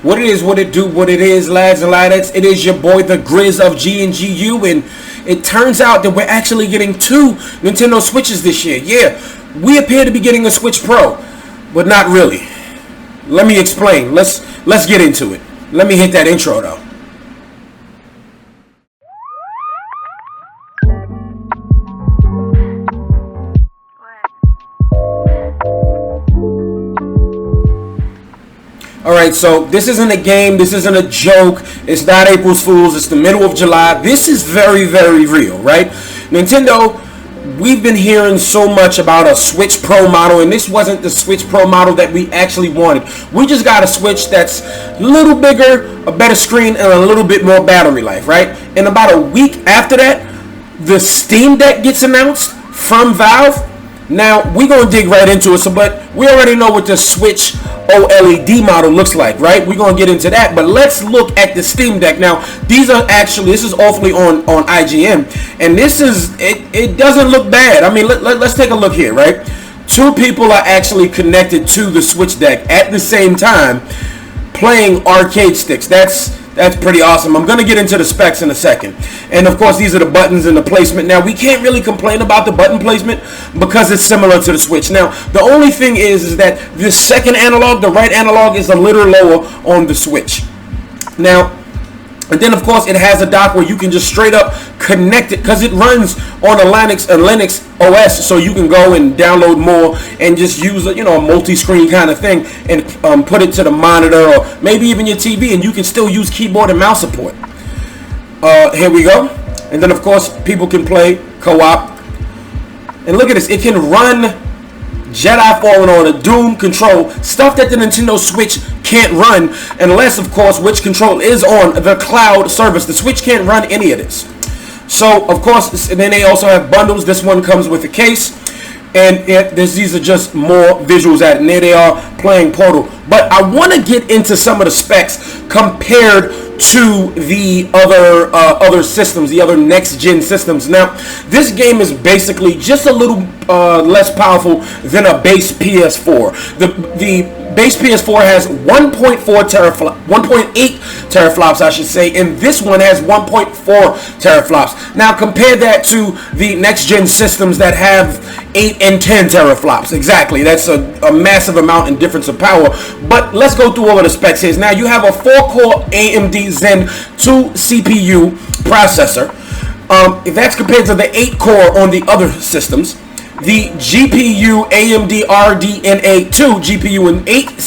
What it is, what it do, what it is, lads and ladettes. It is your boy, the Grizz of G&GU, and it turns out that we're actually getting 2 Nintendo Switches this year. Yeah, we appear to be getting a Switch Pro, but not really. Let me explain. Let's get into it. Let me hit that intro, though. Alright, so this isn't a game, this isn't a joke, it's not April's Fools, it's the middle of July. This is very, very real, right? Nintendo, we've been hearing so much about a Switch Pro model, and this wasn't the Switch Pro model that we actually wanted. We just got a Switch that's a little bigger, a better screen, and a little bit more battery life, right? And about a week after that, the Steam Deck gets announced from Valve. Now, we're going to dig right into it, but we already know what the Switch OLED model looks like, right? We're going to get into that, but let's look at the Steam Deck. Now, this is awfully on IGN, and this is, it doesn't look bad. I mean, let's take a look here, right? 2 people are actually connected to the Switch Deck at the same time playing arcade sticks. That's pretty awesome. I'm going to get into the specs in a second. And of course, these are the buttons and the placement. Now, we can't really complain about the button placement because it's similar to the Switch. Now, the only thing is that the second analog, the right analog, is a little lower on the Switch. Now, and then, of course, it has a dock where you can just straight up connect it because it runs on a Linux OS, so you can go and download more and just use a multi-screen kind of thing and put it to the monitor or maybe even your TV, and you can still use keyboard and mouse support. Here we go. And then, of course, people can play co-op. And look at this. It can run Jedi Fallen Order, Doom, Control, stuff that the Nintendo Switch can't run unless, of course, which Control is on the cloud service. The Switch can't run any of this. So, of course, and then they also have bundles. This one comes with a case, and these are just more visuals at it. And there they are playing Portal. But I want to get into some of the specs compared to the other systems, the other next-gen systems. Now, this game is basically just a little less powerful than a base PS4. The base PS4 has 1.8 teraflops, I should say, and this one has 1.4 teraflops. Now, compare that to the next-gen systems that have 8 and 10 teraflops. Exactly, that's a massive amount in difference of power. But let's go through all of the specs here. Now, you have a 4-core AMD Zen 2 CPU processor. That's compared to the 8-core on the other systems. The GPU AMD RDNA 2 GPU and 8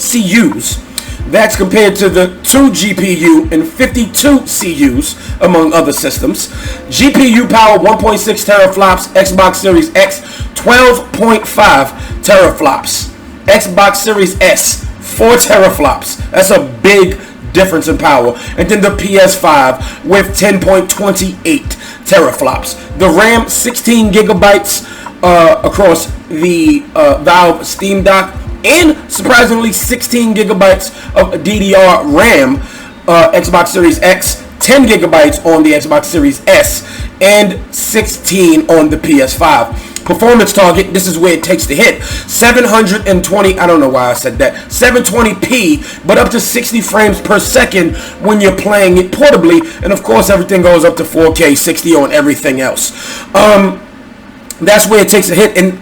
CUs. That's compared to the 2 GPU and 52 CUs among other systems. GPU power 1.6 teraflops. Xbox Series X 12.5 teraflops. Xbox Series S 4 teraflops. That's a big difference in power. And then the PS5 with 10.28 teraflops. The RAM 16 gigabytes across the Valve Steamdock, and surprisingly 16 gigabytes of DDR RAM. Xbox Series X, 10 gigabytes on the Xbox Series S, and 16 on the PS5. Performance target, this is where it takes the hit. 720, I don't know why I said that, 720p, but up to 60 frames per second when you're playing it portably. And of course, everything goes up to 4K 60 on everything else. That's where it takes a hit. And,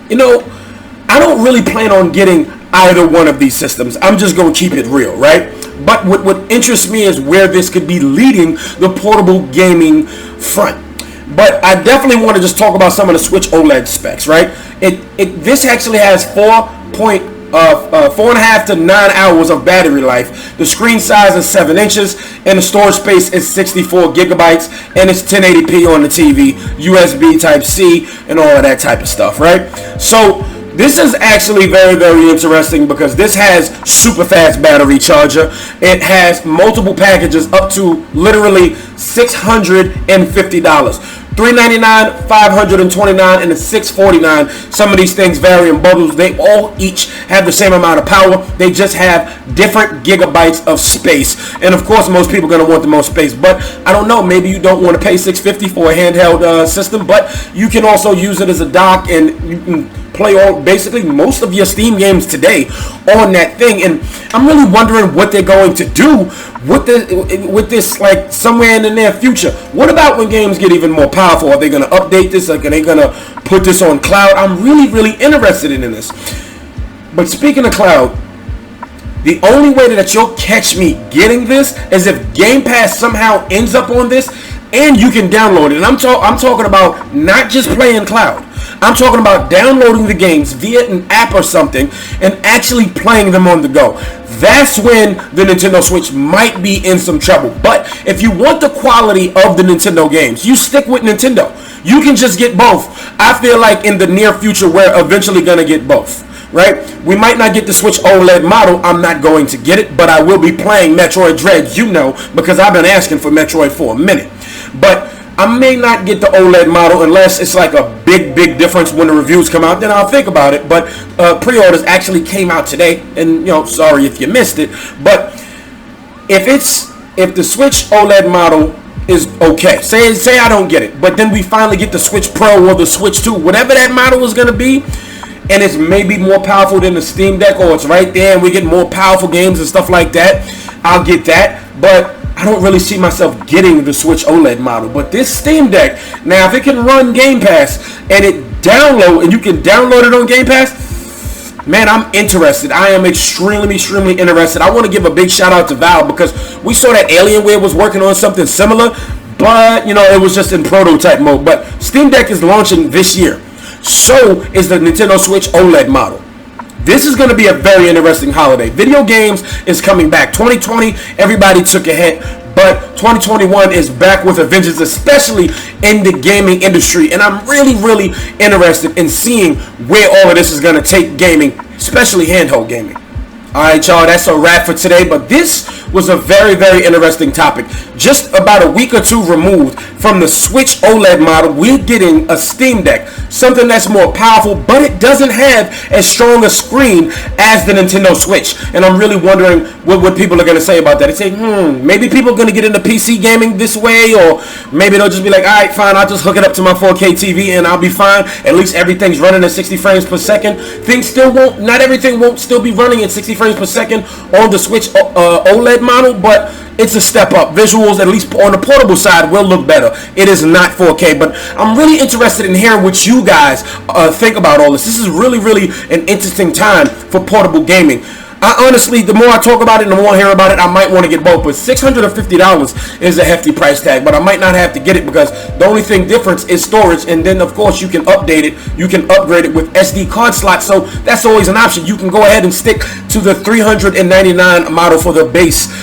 I don't really plan on getting either one of these systems. I'm just going to keep it real, right? But what interests me is where this could be leading the portable gaming front. But I definitely want to just talk about some of the Switch OLED specs, right? This actually has 4.5 to 9 hours of battery life. The screen size is 7 inches, and the storage space is 64 gigabytes, and it's 1080p on the TV, USB Type-C, and all of that type of stuff, right? So this is actually very, very interesting because this has super fast battery charger. It has multiple packages up to literally $650. $399, $529, and $649. Some of these things vary in bundles. They all each have the same amount of power. They just have different gigabytes of space. And of course, most people are going to want the most space. But I don't know. Maybe you don't want to pay $650 for a handheld system. But you can also use it as a dock, and you can play basically most of your Steam games today on that thing. And I'm really wondering what they're going to do with this, like somewhere in the near future. What about when games get even more powerful? Are they going to update this? Like, are they going to put this on cloud? I'm really interested in this. But speaking of cloud, the only way that you'll catch me getting this is if Game Pass somehow ends up on this and you can download it. And I'm talking about not just playing cloud. I'm talking about downloading the games via an app or something and actually playing them on the go. That's when the Nintendo Switch might be in some trouble. But if you want the quality of the Nintendo games, you stick with Nintendo. You can just get both. I feel like in the near future we're eventually going to get both. Right? We might not get the Switch OLED model. I'm not going to get it, but I will be playing Metroid Dread, you know, because I've been asking for Metroid for a minute. But I may not get the OLED model unless it's like a big difference when the reviews come out. Then I'll think about it. But pre-orders actually came out today, and you know, sorry if you missed it. But if the Switch OLED model is okay, say I don't get it, but then we finally get the Switch Pro or the Switch 2, whatever that model is going to be, and it's maybe more powerful than the Steam Deck, or it's right there and we get more powerful games and stuff like that, I'll get that. But I don't really see myself getting the Switch OLED model. But this Steam Deck, now if it can run Game Pass and you can download it on Game Pass, man, I'm interested. I am extremely interested. I want to give a big shout out to Valve because we saw that Alienware was working on something similar, but you know, it was just in prototype mode. But Steam Deck is launching this year. So is the Nintendo Switch OLED model. This is going to be a very interesting holiday. Video games is coming back. 2020, everybody took a hit, but 2021 is back with a vengeance, especially in the gaming industry. And I'm really interested in seeing where all of this is going to take gaming, especially handheld gaming. Alright, y'all, that's a wrap for today, but this was a very interesting topic. Just about a week or two removed from the Switch OLED model, we're getting a Steam Deck, something that's more powerful, but it doesn't have as strong a screen as the Nintendo Switch. And I'm really wondering what people are going to say about that. They say, maybe people are going to get into PC gaming this way, or maybe they'll just be like, alright, fine, I'll just hook it up to my 4K TV and I'll be fine. At least everything's running at 60 frames per second. Not everything won't still be running at 60 frames per second on the Switch OLED model, but it's a step up. Visuals, at least on the portable side, will look better. It is not 4K, but I'm really interested in hearing what you guys think about all this. This is really an interesting time for portable gaming. I honestly, the more I talk about it and the more I hear about it, I might want to get both. But $650 is a hefty price tag, but I might not have to get it because the only thing difference is storage. And then, of course, you can update it. You can upgrade it with SD card slots. So that's always an option. You can go ahead and stick to the $399 model for the base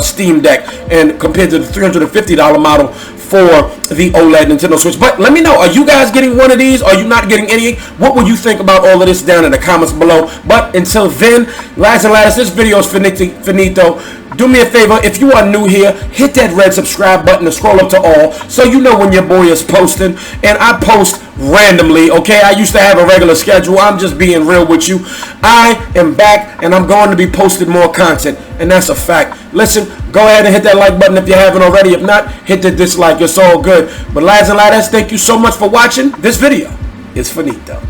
Steam Deck, and compared to the $350 model for the OLED Nintendo Switch. But let me know, are you guys getting one of these? Are you not getting any? What would you think about all of this down in the comments below? But until then, lads and lads, this video is finito. Do me a favor, if you are new here, hit that red subscribe button and scroll up to all so you know when your boy is posting. And I post randomly, okay? I used to have a regular schedule. I'm just being real with you. I am back and I'm going to be posting more content, and that's a fact. Listen, go ahead and hit that like button if you haven't already. If not, hit the dislike. It's all good. But lads and lads, thank you so much for watching. This video is finito.